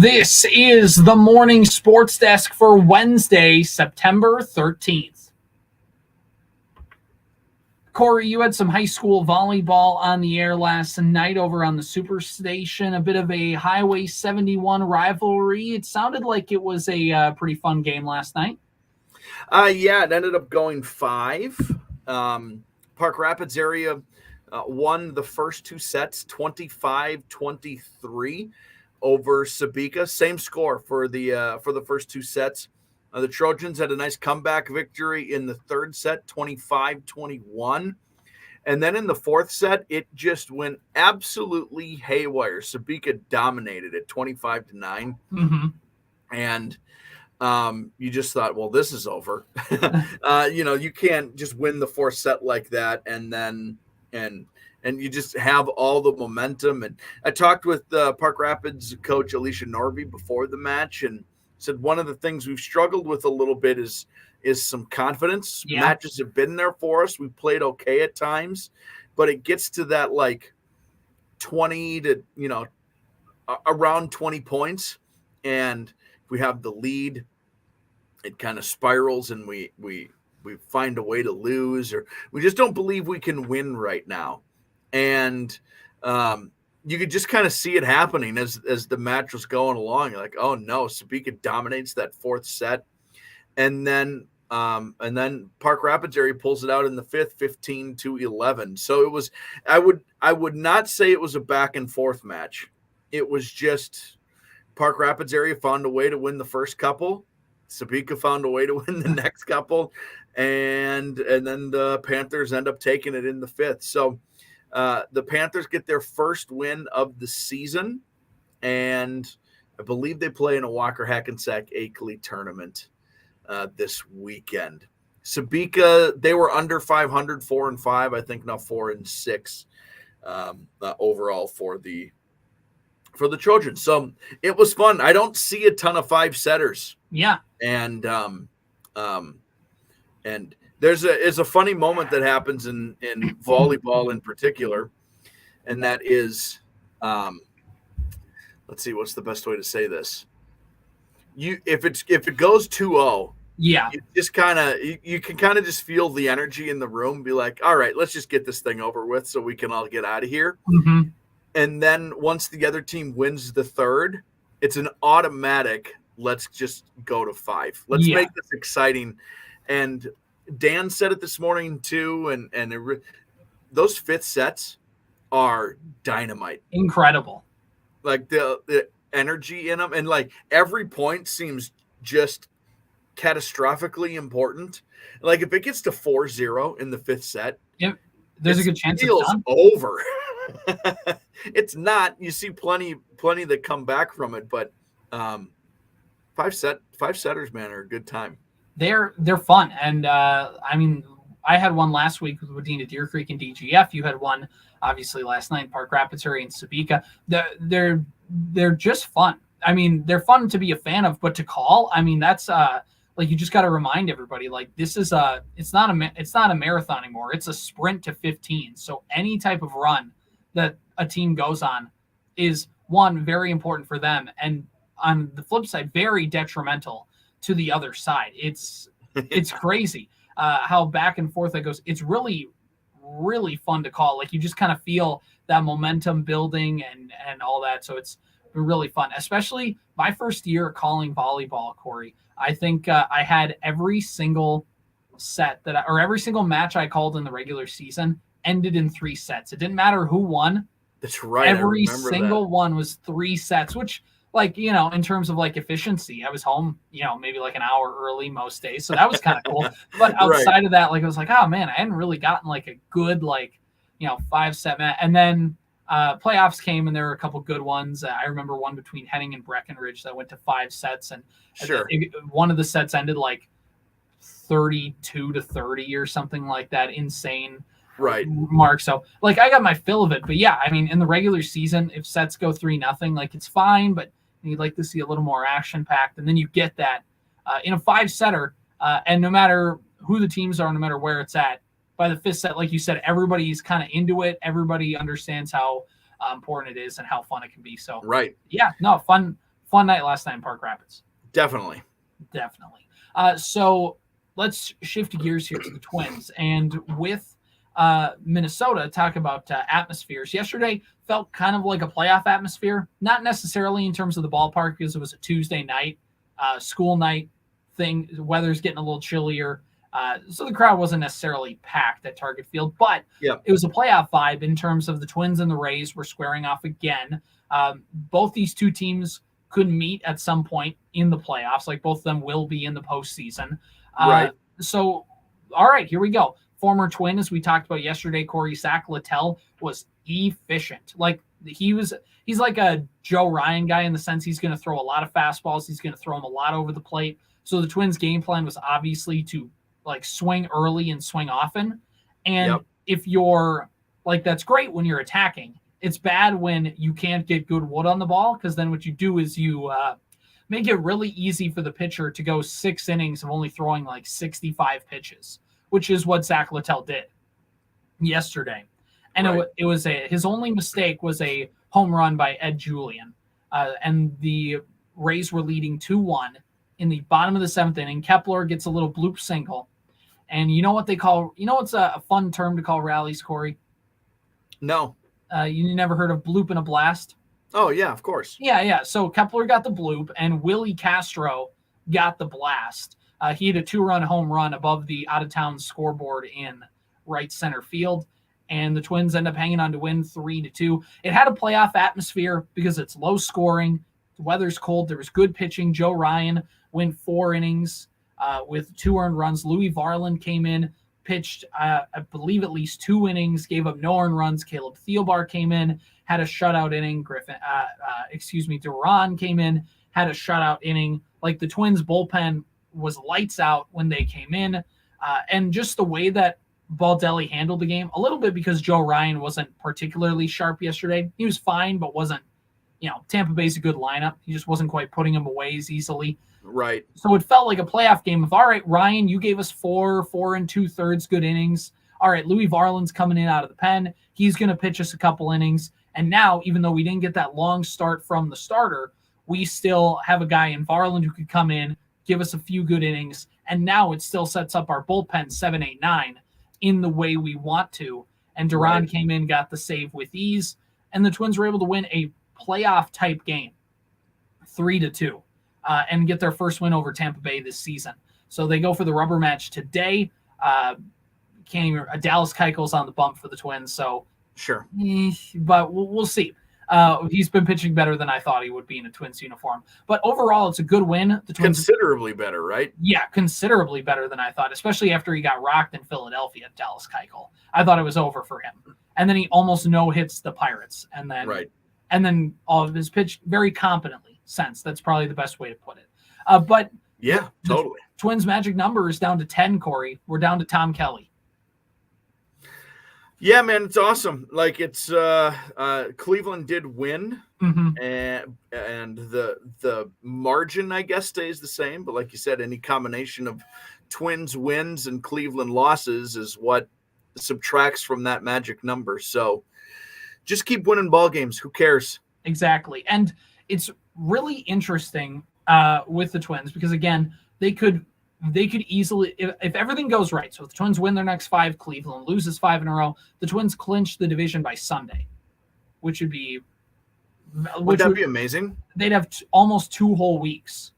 This is the Morning Sports Desk for Wednesday, September 13th. Corey, you had some high school volleyball on the air last night over on the Superstation, a bit of a Highway 71 rivalry. It sounded like it was a pretty fun game last night. Yeah, it ended up going 5. Park Rapids area won the first 2 sets, 25-23 over Sebeka. Same score for the first 2 sets. The Trojans had a nice comeback victory in the third set, 25-21. And then in the fourth set, it just went absolutely haywire. Sebeka dominated it 25-9. Mm-hmm. And you just thought, well, this is over. You can't just win the fourth set like that and then and you just have all the momentum. And I talked with Park Rapids coach Alicia Norby before the match and said one of the things we've struggled with a little bit is some confidence. Yeah. Matches have been there for us. We played okay at times, but it gets to that like 20 to, around 20 points. And if we have the lead, it kind of spirals and we find a way to lose, or we just don't believe we can win right now. And you could just kind of see it happening as the match was going along. You're like, oh no, Sebeka dominates that fourth set. And then Park Rapids area pulls it out in the fifth, 15-11. So it was, I would not say it was a back and forth match. It was just Park Rapids area found a way to win the first couple. Sebeka found a way to win the next couple. And then the Panthers end up taking it in the fifth. So the Panthers get their first win of the season, and I believe they play in a Walker Hackensack Akeley tournament this weekend. Sebeka, they were under 500, 4-5. I think now 4-6 overall for the Trojans. So it was fun. I don't see a ton of 5-setters. Yeah, and there's a funny moment that happens in volleyball in particular, and that is, let's see, what's the best way to say this? If it goes 2-0, yeah, you can kind of just feel the energy in the room, be like, all right, let's just get this thing over with so we can all get out of here. Mm-hmm. And then once the other team wins the third, it's an automatic, let's just go to 5. Let's make this exciting. And Dan said it this morning too, and those fifth sets are dynamite. Incredible. Like the energy in them, and like every point seems just catastrophically important. Like if it gets to 4-0 in the fifth set, there's a good chance it feels it's done. over. It's not. You see plenty that come back from it, but 5-setters, man, are a good time. They're fun. And I had one last week with Wadena, Deer Creek, and DGF. You had one obviously last night, Park Rapids area and Sebeka. They're just fun. I mean, they're fun to be a fan of, but to call, I mean, that's like you just got to remind everybody, like this is it's not a marathon anymore. It's a sprint to 15. So any type of run that a team goes on is one, very important for them, and on the flip side, very detrimental to the other side. It's crazy how back and forth that goes. It's really, really fun to call. Like you just kind of feel that momentum building and all that. So it's really fun, especially my first year calling volleyball, Corey. I think I had every single set every single match I called in the regular season ended in 3 sets. It didn't matter who won. That's right. Every single one was 3 sets, which, like, in terms of like efficiency, I was home, maybe like an hour early most days. So that was kind of cool. But outside of that, like, it was like, oh man, I hadn't really gotten like a good, 5-set match. And then playoffs came and there were a couple good ones. I remember one between Henning and Breckenridge that went to 5 sets. And one of the sets ended like 32-30 or something like that. Insane. Right. Mark. So like I got my fill of it. But yeah, I mean, in the regular season, if sets go 3-0, like it's fine, but you'd like to see a little more action packed. And then you get that in a 5-setter. And no matter who the teams are, no matter where it's at, by the 5th set, like you said, everybody's kind of into it. Everybody understands how important it is and how fun it can be. So right. Yeah, no, fun Fun night last night in Park Rapids. Definitely. So let's shift gears here to the Twins. And with Minnesota, talk about atmospheres. Yesterday felt kind of like a playoff atmosphere, not necessarily in terms of the ballpark because it was a Tuesday night, school night thing. The weather's getting a little chillier. So the crowd wasn't necessarily packed at Target Field, but it was a playoff vibe in terms of the Twins and the Rays were squaring off again. Both these two teams could meet at some point in the playoffs. Like both of them will be in the postseason. Right. So, all right, here we go. Former Twin, as we talked about yesterday, Corey Zach Littell was efficient. Like he's like a Joe Ryan guy in the sense he's going to throw a lot of fastballs. He's going to throw them a lot over the plate. So the Twins' game plan was obviously to like swing early and swing often. And if you're like, that's great when you're attacking. It's bad when you can't get good wood on the ball because then what you do is you make it really easy for the pitcher to go 6 innings of only throwing like 65 pitches, which is what Zach Littell did yesterday. And it was his only mistake was a home run by Ed Julian. And the Rays were leading 2-1 in the bottom of the 7th inning. Kepler gets a little bloop single. And you know what they call, what's a fun term to call rallies, Corey? No. You never heard of bloop and a blast? Oh, yeah, of course. Yeah. So Kepler got the bloop and Willie Castro got the blast. He had a 2-run home run above the out-of-town scoreboard in right center field. And the Twins end up hanging on to win 3-2. It had a playoff atmosphere because it's low scoring. The weather's cold. There was good pitching. Joe Ryan went 4 innings with 2 earned runs. Louis Varland came in, pitched, I believe, at least 2 innings, gave up no earned runs. Caleb Thielbar came in, had a shutout inning. Duran came in, had a shutout inning. Like the Twins bullpen was lights out when they came in. And just the way that Baldelli handled the game, a little bit because Joe Ryan wasn't particularly sharp yesterday. He was fine, but wasn't, Tampa Bay's a good lineup. He just wasn't quite putting him away as easily. Right. So it felt like a playoff game of, all right, Ryan, you gave us 4 2/3 good innings. All right, Louis Varland's coming in out of the pen. He's going to pitch us a couple innings. And now, even though we didn't get that long start from the starter, we still have a guy in Varland who could come in, give us a few good innings. And now it still sets up our bullpen 7, 8, 9 in the way we want to. And Duran came in, got the save with ease. And the Twins were able to win a playoff type game 3-2 and get their first win over Tampa Bay this season. So they go for the rubber match today. Dallas Keuchel's on the bump for the Twins. So sure, but we'll see. He's been pitching better than I thought he would be in a Twins uniform. But overall, it's a good win. The Twins, considerably better, right? Yeah, considerably better than I thought, especially after he got rocked in Philadelphia at Dallas Keuchel. I thought it was over for him. And then he almost no-hits the Pirates. And then all of his pitch very competently since. That's probably the best way to put it. But yeah, totally. Twins magic number is down to 10, Corey. We're down to Tom Kelly. Yeah, man, it's awesome. Like it's Cleveland did win, and the margin, I guess, stays the same. But like you said, any combination of Twins wins and Cleveland losses is what subtracts from that magic number. So just keep winning ball games. Who cares? Exactly. And it's really interesting with the Twins because, again, they could easily, if everything goes right, so if the Twins win their next 5, Cleveland loses 5 in a row, the Twins clinch the division by Sunday, which would be... Would that be amazing? They'd have almost 2 whole weeks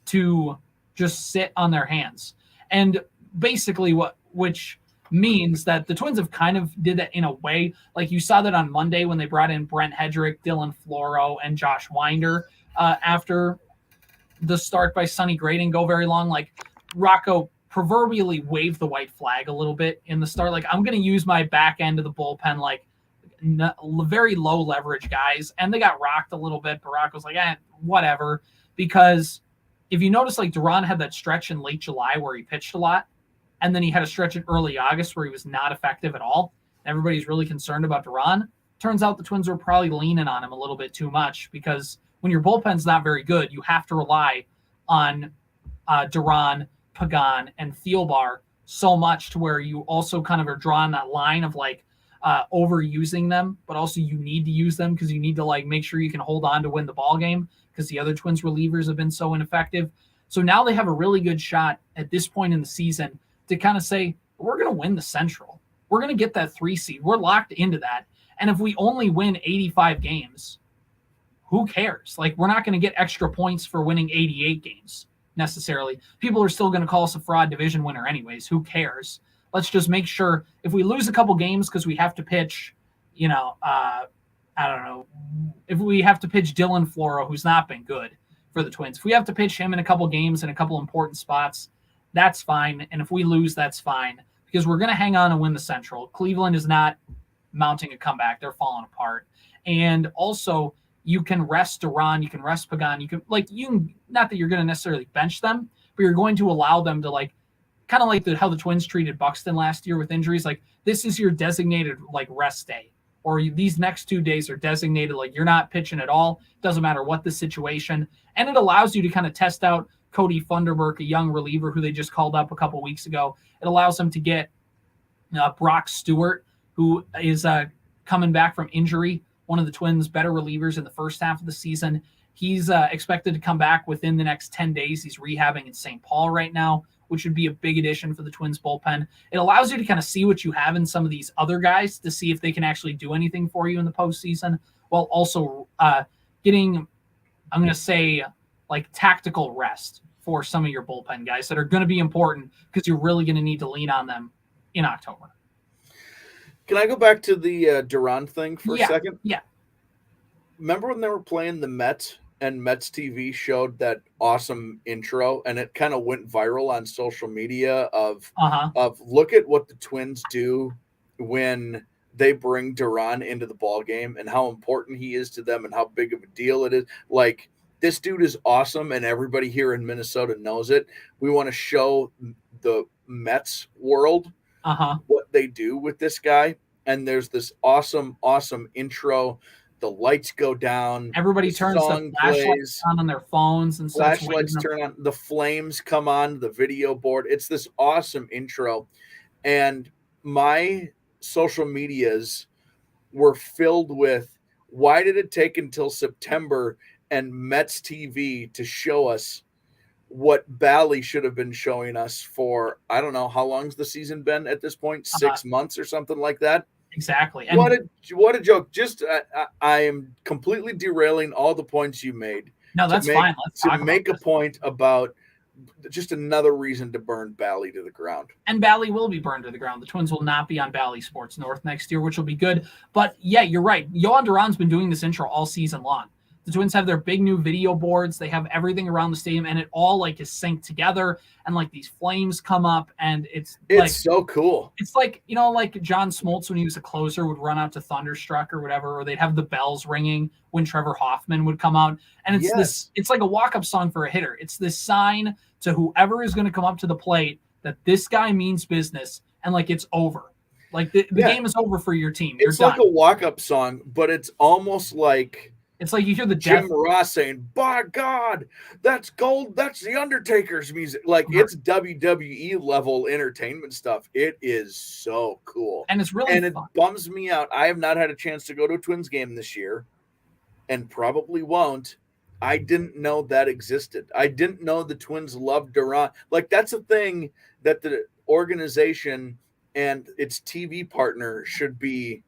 to just sit on their hands. And basically which means that the Twins have kind of did that in a way. Like you saw that on Monday when they brought in Brent Hedrick, Dylan Floro, and Josh Winder after the start by Sonny Gray didn't go very long. Like Rocco proverbially waved the white flag a little bit in the start. Like, I'm going to use my back end of the bullpen, like very low leverage guys. And they got rocked a little bit, but Rocco's like, whatever. Because if you notice, like Duran had that stretch in late July where he pitched a lot. And then he had a stretch in early August where he was not effective at all. Everybody's really concerned about Duran. Turns out the Twins were probably leaning on him a little bit too much because when your bullpen's not very good, you have to rely on Duran, Pagan, and Thielbar so much to where you also kind of are drawing that line of like, overusing them, but also you need to use them because you need to like make sure you can hold on to win the ball game because the other Twins relievers have been so ineffective. So now they have a really good shot at this point in the season to kind of say, we're going to win the Central. We're going to get that 3 seed. We're locked into that. And if we only win 85 games, who cares? Like, we're not going to get extra points for winning 88 games necessarily. People are still going to call us a fraud division winner anyways. Who cares? Let's just make sure if we lose a couple games because we have to pitch, I don't know, if we have to pitch Dylan Floro, who's not been good for the Twins. If we have to pitch him in a couple games in a couple important spots, that's fine. And if we lose, that's fine because we're going to hang on and win the Central. Cleveland is not mounting a comeback. They're falling apart. And also, you can rest Duran, you can rest Pagan, not that you're going to necessarily bench them, but you're going to allow them to kind of like how the Twins treated Buxton last year with injuries. Like, this is your designated rest day, or these next 2 days are designated you're not pitching at all. Doesn't matter what the situation. And it allows you to kind of test out Cody Funderburk, a young reliever who they just called up a couple weeks ago. It allows them to get Brock Stewart, who is coming back from injury, one of the Twins' better relievers in the first half of the season. He's expected to come back within the next 10 days. He's rehabbing in St. Paul right now, which would be a big addition for the Twins bullpen. It allows you to kind of see what you have in some of these other guys to see if they can actually do anything for you in the postseason, while also getting, I'm going to say, tactical rest for some of your bullpen guys that are going to be important because you're really going to need to lean on them in October. Can I go back to the Duran thing for a second? Yeah. Remember when they were playing the Mets and Mets TV showed that awesome intro and it kind of went viral on social media of look at what the Twins do when they bring Duran into the ball game and how important he is to them and how big of a deal it is. Like, this dude is awesome and everybody here in Minnesota knows it. We want to show the Mets world what they do with this guy. And there's this awesome intro. The lights go down. Everybody turns the flashlights on their phones and flashlights turn on. The flames come on the video board. It's this awesome intro. And my social medias were filled with, why did it take until September and Mets TV to show us what Bally should have been showing us for, I don't know, how long's the season been at this point? 6 months or something like that. Exactly. And what a joke. Just, I am completely derailing all the points you made. No, that's fine. Let's talk about make a point about just another reason to burn Bally to the ground. And Bally will be burned to the ground. The Twins will not be on Bally Sports North next year, which will be good. But yeah, you're right. Yohan Duran's been doing this intro all season long. The Twins have their big new video boards. They have everything around the stadium, and it all is synced together. And these flames come up, and it's so cool. It's John Smoltz when he was a closer would run out to Thunderstruck or whatever, or they'd have the bells ringing when Trevor Hoffman would come out. And it's it's like a walk-up song for a hitter. It's this sign to whoever is going to come up to the plate that this guy means business, and it's over. The game is over for your team. You're it's done. Like a walk-up song, but it's almost like. It's like you hear the Jim Ross saying, "By God, that's gold. That's the Undertaker's music." It's WWE level entertainment stuff. It is so cool, and it's really fun. It bums me out. I have not had a chance to go to a Twins game this year, and probably won't. I didn't know that existed. I didn't know the Twins loved Duran. That's a thing that the organization and its TV partner should be.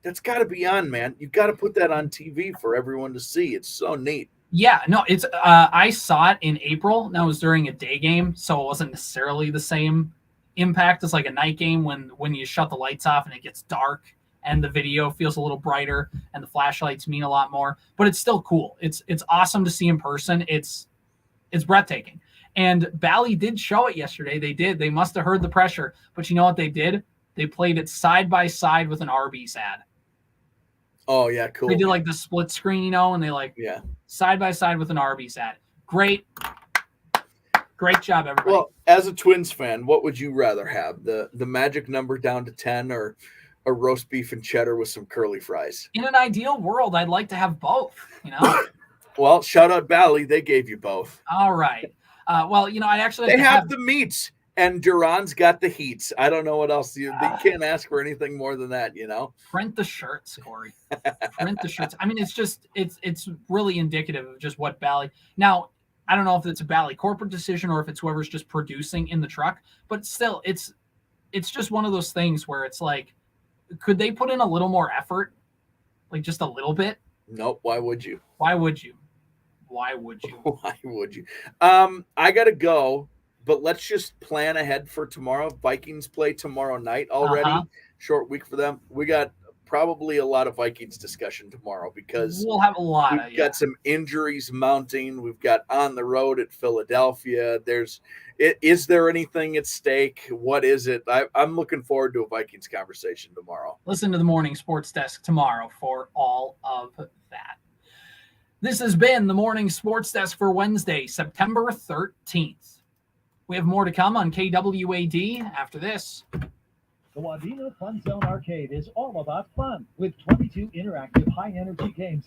That's got to be on, man. You got to put that on TV for everyone to see. It's so neat. Yeah, no, it's I saw it in April. And that was during a day game, so it wasn't necessarily the same impact as a night game when you shut the lights off and it gets dark and the video feels a little brighter and the flashlights mean a lot more. But it's still cool. It's awesome to see in person. It's breathtaking. And Bally did show it yesterday. They did. They must have heard the pressure. But you know what they did? They played it side by side with an Arby's ad. Oh, yeah, cool. They did the split screen, and they side by side with an Arby's ad. Great job, everybody. Well, as a Twins fan, what would you rather have? The magic number down to 10 or a roast beef and cheddar with some curly fries? In an ideal world, I'd like to have both, Well, shout out Bally. They gave you both. All right. Well, I actually have the meats And Duran's got the heats. I don't know what else. They can't ask for anything more than that, you know? Print the shirts, Corey. Print the shirts. I mean, it's really indicative of just what Bally. Now, I don't know if it's a Bally corporate decision or if it's whoever's just producing in the truck, but still, it's just one of those things where it's like, could they put in a little more effort? Like just a little bit? Nope. Why would you? Why would you? Why would you? Why would you? I got to go, but let's just plan ahead for tomorrow. Vikings play tomorrow night already. Short week for them. We got probably a lot of Vikings discussion tomorrow because we'll have a lot. We've got some injuries mounting. We've got on the road at Philadelphia. Is there anything at stake? What is it? I'm looking forward to a Vikings conversation tomorrow. Listen to the Morning Sports Desk tomorrow for all of that. This has been the Morning Sports Desk for Wednesday, September 13th. We have more to come on KWAD after this. The Wadena Fun Zone Arcade is all about fun with 22 interactive high-energy games.